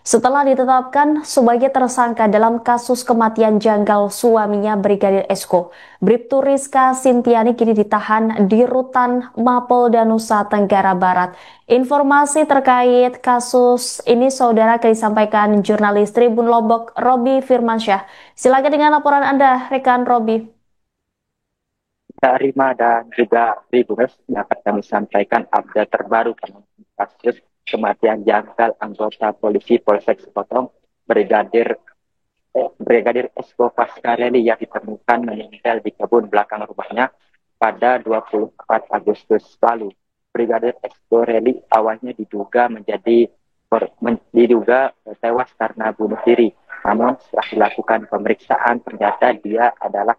Setelah ditetapkan sebagai tersangka dalam kasus kematian janggal suaminya Brigadir Esko, Bribtu Rizka Sintiani kini ditahan di Rutan Mapolda Nusa Tenggara Barat. Informasi terkait kasus ini saudara akan disampaikan jurnalis Tribun Lombok Robi Firmansyah. Silakan dengan laporan Anda, rekan Robi. Rima dan juga Tribuners yang akan kami sampaikan update terbaru kasus kematian janggal anggota polisi Polsek Sepotong Brigadir Esko Pascarelli yang ditemukan meninggal di kebun belakang rumahnya pada 24 Agustus lalu. Brigadir Esko Reli awalnya diduga tewas karena bunuh diri. Namun setelah dilakukan pemeriksaan ternyata dia adalah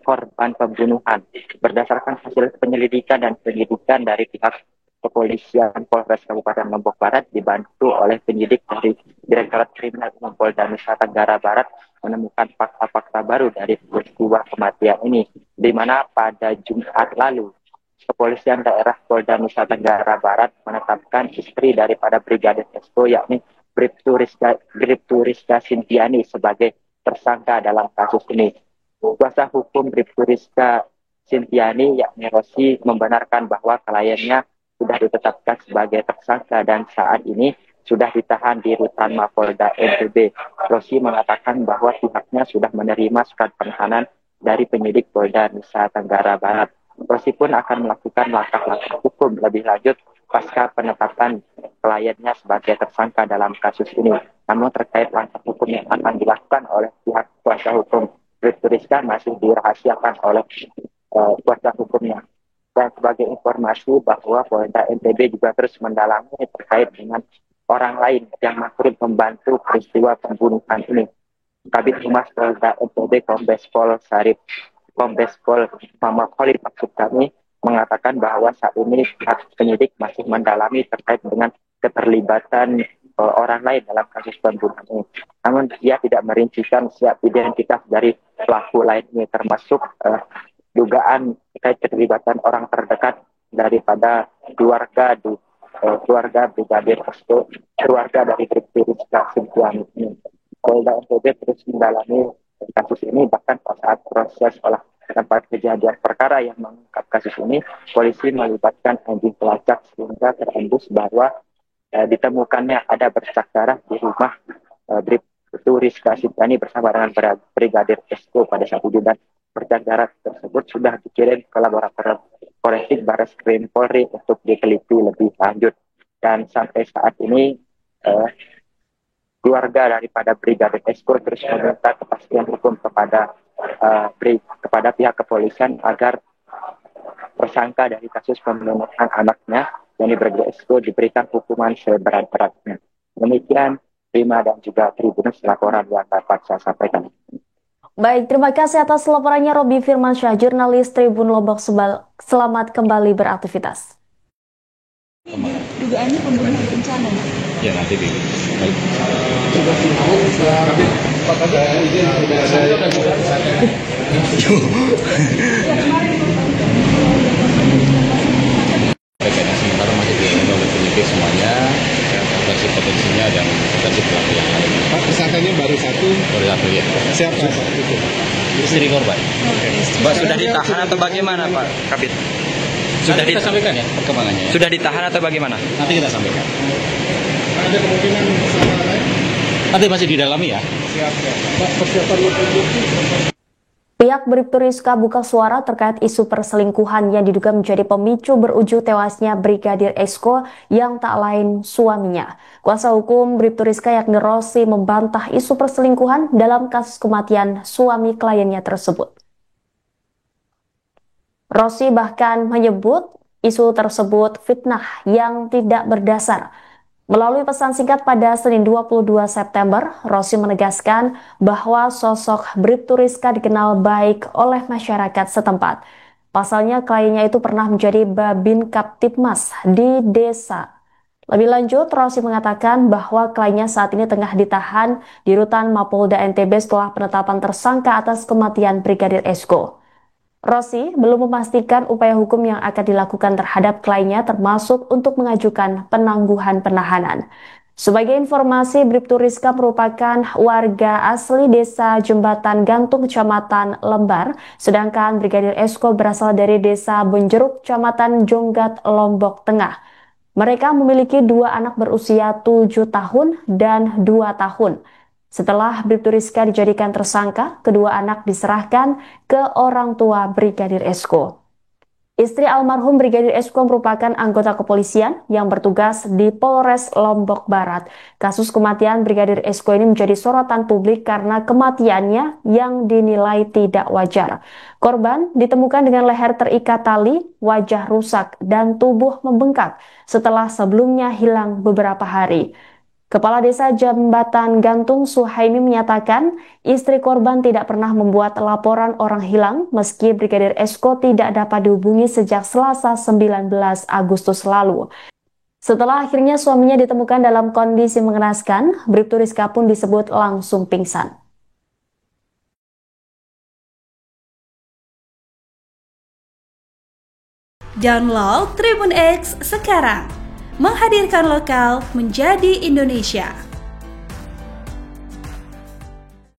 korban pembunuhan. Berdasarkan hasil penyelidikan dan penyidikan dari pihak kepolisian Polres Kabupaten Lombok Barat dibantu oleh penyidik dari Direktorat Kriminal Umum Polda Nusa Tenggara Barat menemukan fakta-fakta baru dari peristiwa kematian ini, di mana pada Jumat lalu Kepolisian Daerah Polda Nusa Tenggara Barat menetapkan istri daripada Brigadir Esko yakni Bribtu Rizka Sintiani sebagai tersangka dalam kasus ini. Kuasa hukum Bribtu Rizka Sintiani yakni Rosi membenarkan bahwa kliennya sudah ditetapkan sebagai tersangka dan saat ini sudah ditahan di Rutan Mapolda NTB. Rosi mengatakan bahwa pihaknya sudah menerima surat penahanan dari penyidik Polda Nusa Tenggara Barat. Rosi pun akan melakukan langkah-langkah hukum lebih lanjut pasca penetapan kliennya sebagai tersangka dalam kasus ini. Namun terkait langkah hukum yang akan dilakukan oleh pihak kuasa hukum Bribtu Rizka masih dirahasiakan oleh kuasa hukumnya. Dan sebagai informasi bahwa Polda NTB juga terus mendalami terkait dengan orang lain yang turut membantu peristiwa pembunuhan ini. Kabid Humas Polda NTB Kombes Pol Muhammad Khalid maksud kami mengatakan bahwa saat ini pihak penyidik masih mendalami terkait dengan keterlibatan orang lain dalam kasus pembunuhan ini. Namun dia tidak merincikan siapa identitas dari pelaku lain ini, termasuk dugaan terkait keterlibatan orang terdekat daripada keluarga Brigadir Esko, keluarga dari Bribtu Rizka Sintiani ini. Polda NTB terus mendalami kasus ini, bahkan saat proses olah tempat kejadian perkara yang mengungkap kasus ini, polisi melibatkan anjing pelacak sehingga terendus bahwa ditemukannya ada bercak darah di rumah Bribtu Rizka Sintiani bersama dengan Brigadir Esko pada saat itu, dan bercak darah tersebut sudah dikirim ke laboratorium forensik Barreskrim Polri untuk diteliti lebih lanjut. Dan sampai saat ini keluarga daripada Brigadir Esko terus meminta kepastian hukum kepada pihak kepolisian agar tersangka dari kasus pembunuhan anaknya yakni Brigadir Esko diberikan hukuman seberat-beratnya. Demikian Rima dan juga Tribunus laporan yang dapat saya sampaikan. Baik, terima kasih atas laporannya Robi Firmansyah, jurnalis Tribun Lombok. Selamat kembali beraktivitas. Dugaannya pembunuhan berencana. Ya nanti dulu. Sementara masih dilakukan oleh penyidik semuanya, potensi potensinya dan potensi pelaku yang lain. Pak, tersangkanya baru satu ya. siapa itu? Istri korban. Mbak sudah ditahan atau bagaimana Pak Kabit? Sudah kita sampaikan ya perkembangannya. Ya? Sudah ditahan atau bagaimana? Nanti kita sampaikan. Ada kemungkinan bersama lain? Nanti masih didalami ya. Siap. Pak, persiapan bukti. Pihak Bribtu Rizka buka suara terkait isu perselingkuhan yang diduga menjadi pemicu berujung tewasnya Brigadir Esko yang tak lain suaminya. Kuasa hukum Bribtu Rizka yakni Rosi membantah isu perselingkuhan dalam kasus kematian suami kliennya tersebut. Rosi bahkan menyebut isu tersebut fitnah yang tidak berdasar. Melalui pesan singkat pada Senin 22 September, Rosi menegaskan bahwa sosok Bribtu Rizka dikenal baik oleh masyarakat setempat. Pasalnya kliennya itu pernah menjadi Babin Kaptipmas di desa. Lebih lanjut, Rosi mengatakan bahwa kliennya saat ini tengah ditahan di Rutan Mapolda NTB setelah penetapan tersangka atas kematian Brigadir Esko. Rosi belum memastikan upaya hukum yang akan dilakukan terhadap kliennya termasuk untuk mengajukan penangguhan penahanan. Sebagai informasi, Bribtu Rizka merupakan warga asli desa Jembatan Gantung, Kecamatan Lembar, sedangkan Brigadir Esko berasal dari desa Benjeruk, Kecamatan Jonggat, Lombok Tengah. Mereka memiliki 2 anak berusia 7 tahun dan 2 tahun. Setelah Bribtu Rizka dijadikan tersangka, kedua anak diserahkan ke orang tua Brigadir Esko. Istri almarhum Brigadir Esko merupakan anggota kepolisian yang bertugas di Polres Lombok Barat. Kasus kematian Brigadir Esko ini menjadi sorotan publik karena kematiannya yang dinilai tidak wajar. Korban ditemukan dengan leher terikat tali, wajah rusak, dan tubuh membengkak setelah sebelumnya hilang beberapa hari. Kepala Desa Jembatan Gantung Suhaimi menyatakan istri korban tidak pernah membuat laporan orang hilang meski Brigadir Esko tidak dapat dihubungi sejak Selasa 19 Agustus lalu. Setelah akhirnya suaminya ditemukan dalam kondisi mengenaskan, Bribtu Rizka pun disebut langsung pingsan. Download Tribun X sekarang, menghadirkan lokal menjadi Indonesia.